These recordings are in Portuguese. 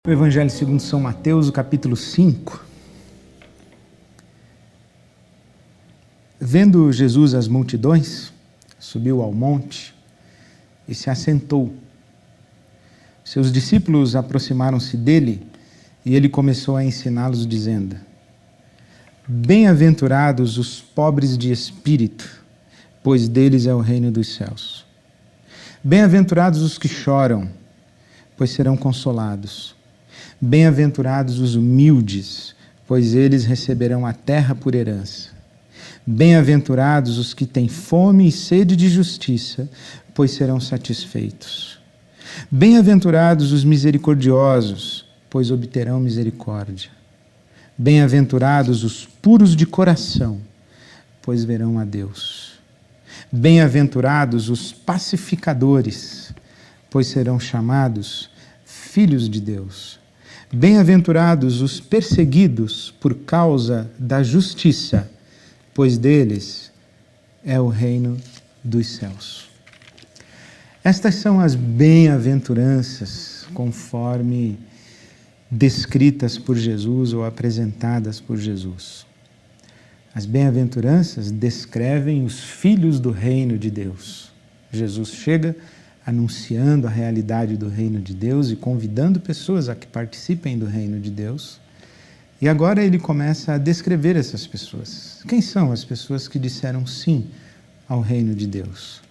O Evangelho segundo São Mateus, o capítulo 5. Vendo Jesus as multidões, subiu ao monte e se assentou. Seus discípulos aproximaram-se dele e ele começou a ensiná-los, dizendo: Bem-aventurados os pobres de espírito, pois deles é o reino dos céus. Bem-aventurados os que choram, pois serão consolados. Bem-aventurados os humildes, pois eles receberão a terra por herança. Bem-aventurados os que têm fome e sede de justiça, pois serão satisfeitos. Bem-aventurados os misericordiosos, pois obterão misericórdia. Bem-aventurados os puros de coração, pois verão a Deus. Bem-aventurados os pacificadores, pois serão chamados filhos de Deus. Bem-aventurados os perseguidos por causa da justiça, pois deles é o reino dos céus. Estas são as bem-aventuranças conforme descritas por Jesus ou apresentadas por Jesus. As bem-aventuranças descrevem os filhos do reino de Deus. Jesus chega anunciando a realidade do reino de Deus e convidando pessoas a que participem do reino de Deus. E agora ele começa a descrever essas pessoas. Quem são as pessoas que disseram sim ao reino de Deus?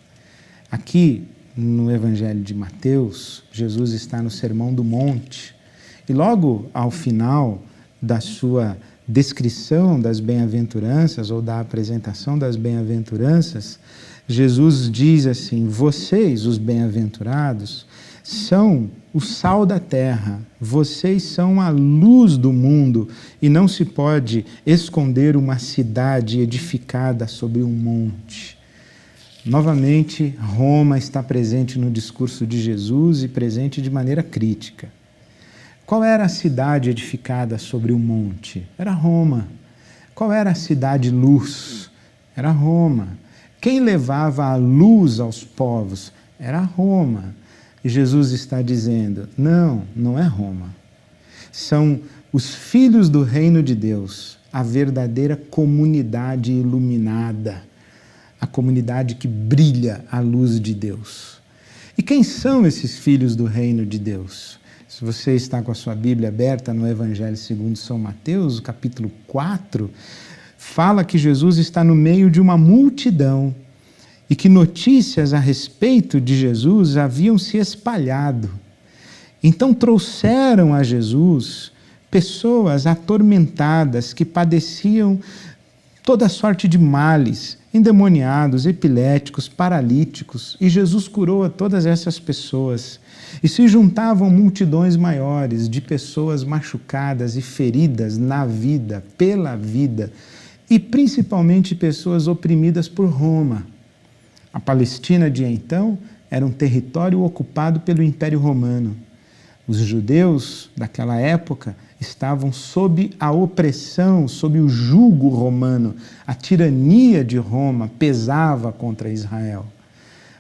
Aqui no Evangelho de Mateus, Jesus está no Sermão do Monte e logo ao final da sua descrição das bem-aventuranças ou da apresentação das bem-aventuranças, Jesus diz assim: vocês, os bem-aventurados, são o sal da terra, vocês são a luz do mundo e não se pode esconder uma cidade edificada sobre um monte. Novamente, Roma está presente no discurso de Jesus e presente de maneira crítica. Qual era a cidade edificada sobre um monte? Era Roma. Qual era a cidade-luz? Era Roma. Quem levava a luz aos povos? Era Roma. E Jesus está dizendo: não, não é Roma. São os filhos do reino de Deus, a verdadeira comunidade iluminada, a comunidade que brilha à luz de Deus. E quem são esses filhos do reino de Deus? Se você está com a sua Bíblia aberta no Evangelho segundo São Mateus, capítulo 4, fala que Jesus está no meio de uma multidão e que notícias a respeito de Jesus haviam se espalhado. Então trouxeram a Jesus pessoas atormentadas que padeciam toda sorte de males, endemoniados, epiléticos, paralíticos, e Jesus curou a todas essas pessoas. E se juntavam multidões maiores de pessoas machucadas e feridas na vida, pela vida, e principalmente pessoas oprimidas por Roma. A Palestina de então era um território ocupado pelo Império Romano. Os judeus daquela época estavam sob a opressão, sob o jugo romano. A tirania de Roma pesava contra Israel.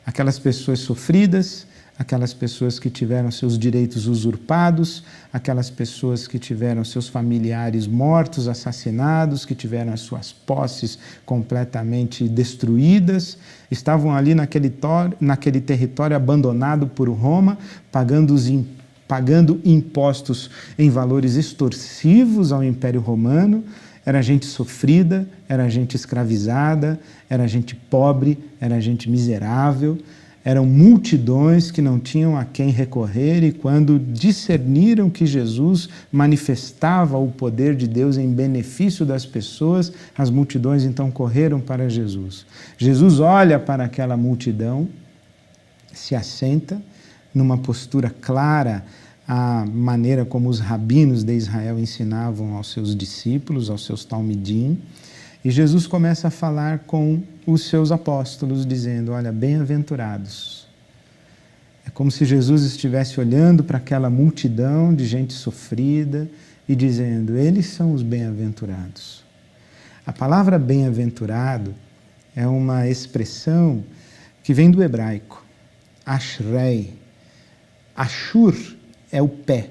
Aquelas pessoas sofridas, aquelas pessoas que tiveram seus direitos usurpados, aquelas pessoas que tiveram seus familiares mortos, assassinados, que tiveram as suas posses completamente destruídas, estavam ali naquele território abandonado por Roma, pagando impostos em valores extorsivos ao Império Romano. Era gente sofrida, era gente escravizada, era gente pobre, era gente miserável. Eram multidões que não tinham a quem recorrer e quando discerniram que Jesus manifestava o poder de Deus em benefício das pessoas, as multidões então correram para Jesus. Jesus olha para aquela multidão, se assenta numa postura clara à maneira como os rabinos de Israel ensinavam aos seus discípulos, aos seus talmidim, e Jesus começa a falar com os seus apóstolos, dizendo: olha, bem-aventurados. É como se Jesus estivesse olhando para aquela multidão de gente sofrida e dizendo: eles são os bem-aventurados. A palavra bem-aventurado é uma expressão que vem do hebraico, ashrei. Ashur é o pé.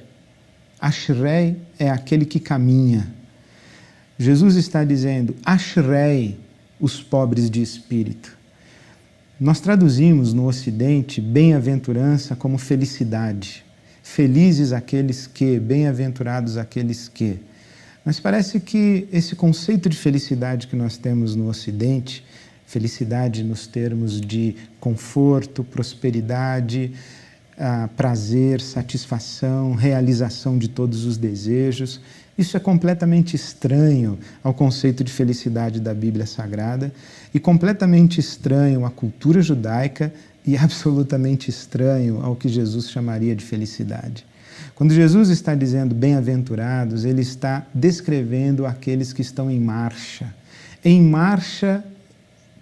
Ashrei é aquele que caminha. Jesus está dizendo, Ashrei os pobres de espírito. Nós traduzimos no Ocidente bem-aventurança como felicidade. Felizes aqueles que, bem-aventurados aqueles que. Mas parece que esse conceito de felicidade que nós temos no Ocidente, felicidade nos termos de conforto, prosperidade, prazer, satisfação, realização de todos os desejos, isso é completamente estranho ao conceito de felicidade da Bíblia Sagrada e completamente estranho à cultura judaica e absolutamente estranho ao que Jesus chamaria de felicidade. Quando Jesus está dizendo bem-aventurados, ele está descrevendo aqueles que estão em marcha. Em marcha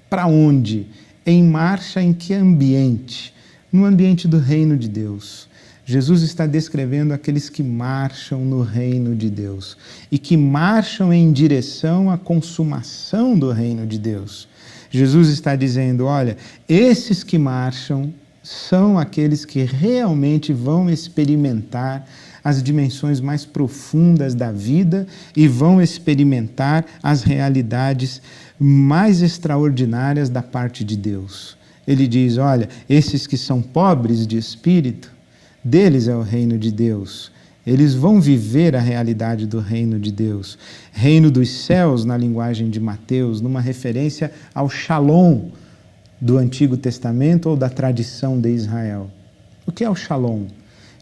para onde? Em marcha em que ambiente? No ambiente do reino de Deus. Jesus está descrevendo aqueles que marcham no reino de Deus e que marcham em direção à consumação do reino de Deus. Jesus está dizendo, olha, esses que marcham são aqueles que realmente vão experimentar as dimensões mais profundas da vida e vão experimentar as realidades mais extraordinárias da parte de Deus. Ele diz, olha, esses que são pobres de espírito, deles é o reino de Deus. Eles vão viver a realidade do reino de Deus. Reino dos céus, na linguagem de Mateus, numa referência ao Shalom do Antigo Testamento ou da tradição de Israel. O que é o Shalom?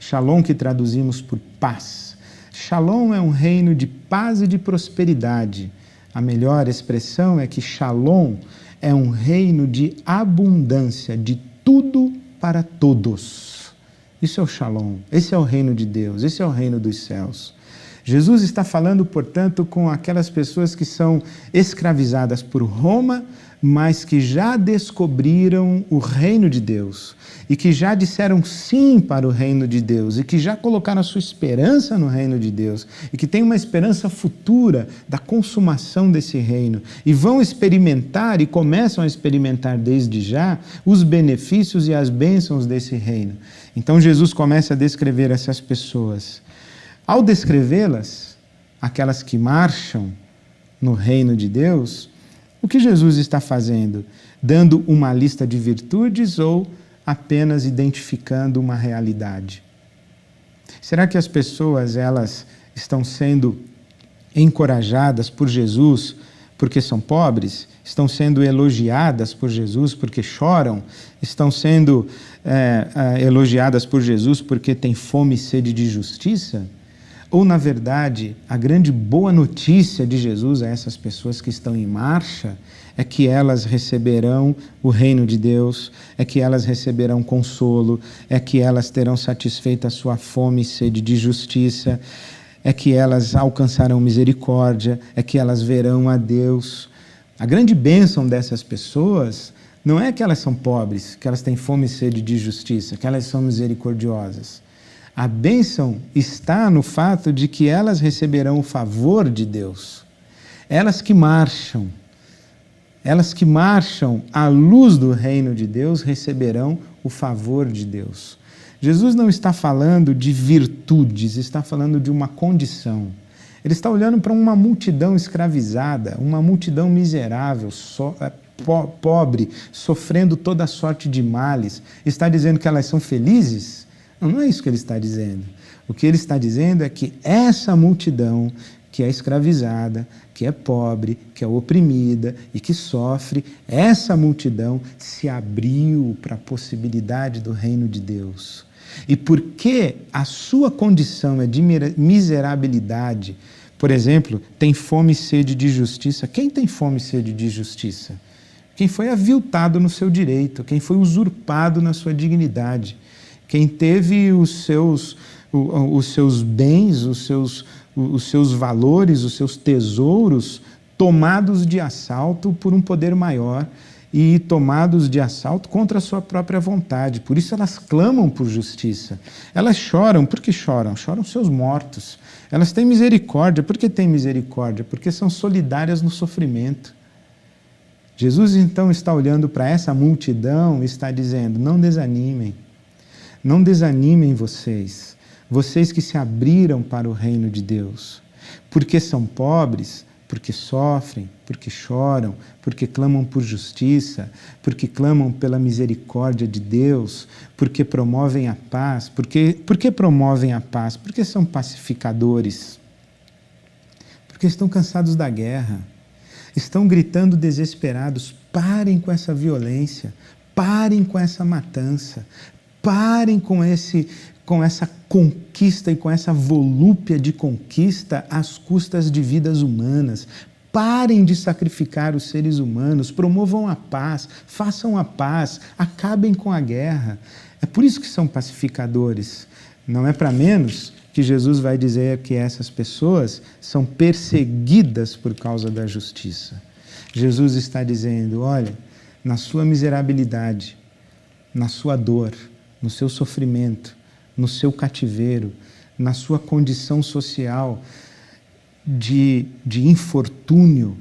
Shalom que traduzimos por paz. Shalom é um reino de paz e de prosperidade. A melhor expressão é que Shalom é um reino de abundância, de tudo para todos. Isso é o Shalom, esse é o reino de Deus, esse é o reino dos céus. Jesus está falando, portanto, com aquelas pessoas que são escravizadas por Roma, mas que já descobriram o reino de Deus e que já disseram sim para o reino de Deus e que já colocaram a sua esperança no reino de Deus e que têm uma esperança futura da consumação desse reino e vão experimentar e começam a experimentar desde já os benefícios e as bênçãos desse reino. Então Jesus começa a descrever essas pessoas. Ao descrevê-las, aquelas que marcham no reino de Deus, o que Jesus está fazendo? Dando uma lista de virtudes ou apenas identificando uma realidade? Será que as pessoas elas estão sendo encorajadas por Jesus porque são pobres? Estão sendo elogiadas por Jesus porque choram? Estão sendo elogiadas por Jesus porque têm fome e sede de justiça? Ou, na verdade, a grande boa notícia de Jesus a essas pessoas que estão em marcha é que elas receberão o reino de Deus, é que elas receberão consolo, é que elas terão satisfeita a sua fome e sede de justiça, é que elas alcançarão misericórdia, é que elas verão a Deus. A grande bênção dessas pessoas não é que elas são pobres, que elas têm fome e sede de justiça, que elas são misericordiosas. A bênção está no fato de que elas receberão o favor de Deus. Elas que marcham à luz do reino de Deus receberão o favor de Deus. Jesus não está falando de virtudes, está falando de uma condição. Ele está olhando para uma multidão escravizada, uma multidão miserável, pobre, sofrendo toda sorte de males. Está dizendo que elas são felizes? Não é isso que ele está dizendo. O que ele está dizendo é que essa multidão que é escravizada, que é pobre, que é oprimida e que sofre, essa multidão se abriu para a possibilidade do reino de Deus. E porque a sua condição é de miserabilidade, por exemplo, tem fome e sede de justiça. Quem tem fome e sede de justiça? Quem foi aviltado no seu direito, quem foi usurpado na sua dignidade. Quem teve os seus bens, os seus valores, os seus tesouros tomados de assalto por um poder maior e tomados de assalto contra a sua própria vontade. Por isso elas clamam por justiça. Elas choram. Por que choram? Choram seus mortos. Elas têm misericórdia. Por que têm misericórdia? Porque são solidárias no sofrimento. Jesus então está olhando para essa multidão e está dizendo, não desanimem. Não desanimem vocês, vocês que se abriram para o reino de Deus, porque são pobres, porque sofrem, porque choram, porque clamam por justiça, porque clamam pela misericórdia de Deus, porque promovem a paz. Por que promovem a paz? Porque são pacificadores. Porque estão cansados da guerra. Estão gritando desesperados: parem com essa violência, parem com essa matança, parem com essa conquista e com essa volúpia de conquista às custas de vidas humanas. Parem de sacrificar os seres humanos, promovam a paz, façam a paz, acabem com a guerra. É por isso que são pacificadores. Não é para menos que Jesus vai dizer que essas pessoas são perseguidas por causa da justiça. Jesus está dizendo: olha, na sua miserabilidade, na sua dor, no seu sofrimento, no seu cativeiro, na sua condição social de infortúnio,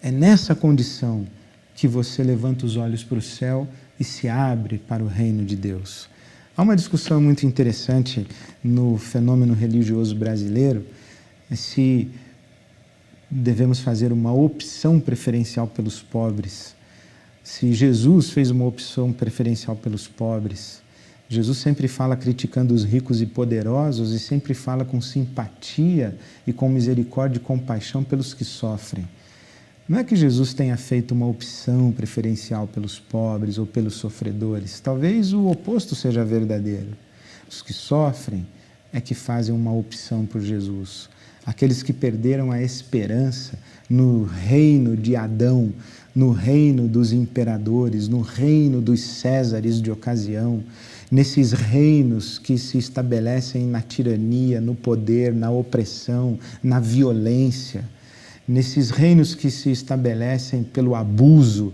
é nessa condição que você levanta os olhos para o céu e se abre para o reino de Deus. Há uma discussão muito interessante no fenômeno religioso brasileiro se devemos fazer uma opção preferencial pelos pobres. Se Jesus fez uma opção preferencial pelos pobres. Jesus sempre fala criticando os ricos e poderosos e sempre fala com simpatia e com misericórdia e compaixão pelos que sofrem. Não é que Jesus tenha feito uma opção preferencial pelos pobres ou pelos sofredores. Talvez o oposto seja verdadeiro. Os que sofrem é que fazem uma opção por Jesus. Aqueles que perderam a esperança no reino de Adão, no reino dos imperadores, no reino dos Césares de ocasião, nesses reinos que se estabelecem na tirania, no poder, na opressão, na violência, nesses reinos que se estabelecem pelo abuso.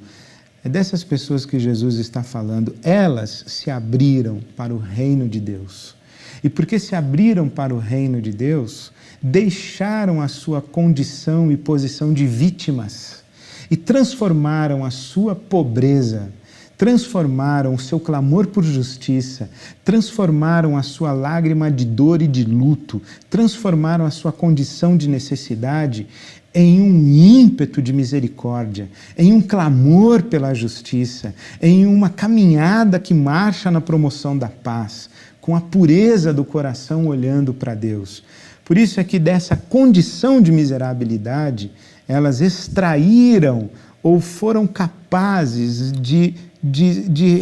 É dessas pessoas que Jesus está falando. Elas se abriram para o reino de Deus. E porque se abriram para o reino de Deus, deixaram a sua condição e posição de vítimas e transformaram a sua pobreza, transformaram o seu clamor por justiça, transformaram a sua lágrima de dor e de luto, transformaram a sua condição de necessidade em um ímpeto de misericórdia, em um clamor pela justiça, em uma caminhada que marcha na promoção da paz, com a pureza do coração olhando para Deus. Por isso é que dessa condição de miserabilidade, elas extraíram ou foram capazes de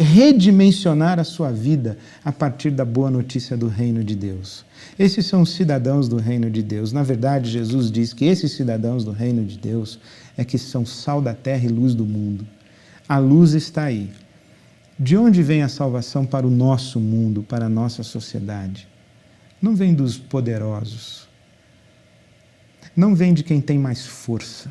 redimensionar a sua vida a partir da boa notícia do reino de Deus. Esses são os cidadãos do reino de Deus. Na verdade, Jesus diz que esses cidadãos do reino de Deus é que são sal da terra e luz do mundo. A luz está aí. De onde vem a salvação para o nosso mundo, para a nossa sociedade? Não vem dos poderosos. Não vem de quem tem mais força.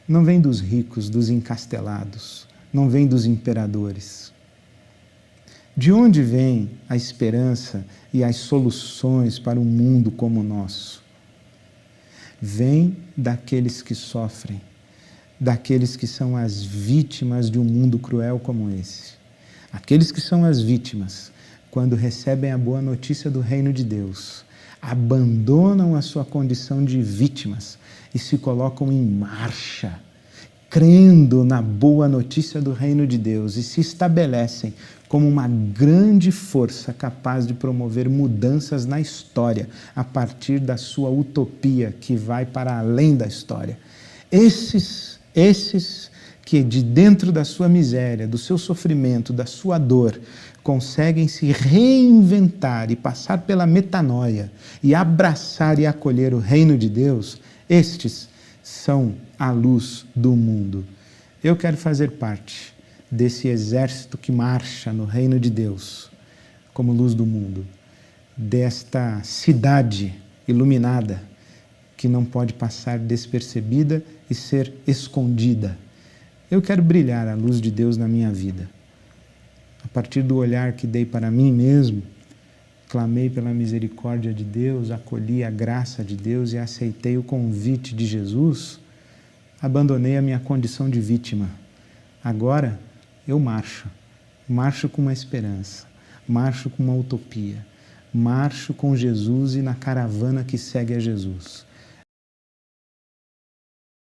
Não vem dos ricos, dos encastelados. Não vem dos imperadores. De onde vem a esperança e as soluções para um mundo como o nosso? Vem daqueles que sofrem, daqueles que são as vítimas de um mundo cruel como esse. Aqueles que são as vítimas, quando recebem a boa notícia do reino de Deus, abandonam a sua condição de vítimas e se colocam em marcha, crendo na boa notícia do reino de Deus e se estabelecem como uma grande força capaz de promover mudanças na história a partir da sua utopia que vai para além da história. Esses que de dentro da sua miséria, do seu sofrimento, da sua dor, conseguem se reinventar e passar pela metanoia e abraçar e acolher o reino de Deus, estes são a luz do mundo. Eu quero fazer parte desse exército que marcha no reino de Deus como luz do mundo, desta cidade iluminada que não pode passar despercebida e ser escondida. Eu quero brilhar a luz de Deus na minha vida. A partir do olhar que dei para mim mesmo, clamei pela misericórdia de Deus, acolhi a graça de Deus e aceitei o convite de Jesus, abandonei a minha condição de vítima. Agora eu marcho com uma esperança, marcho com uma utopia, marcho com Jesus e na caravana que segue a Jesus.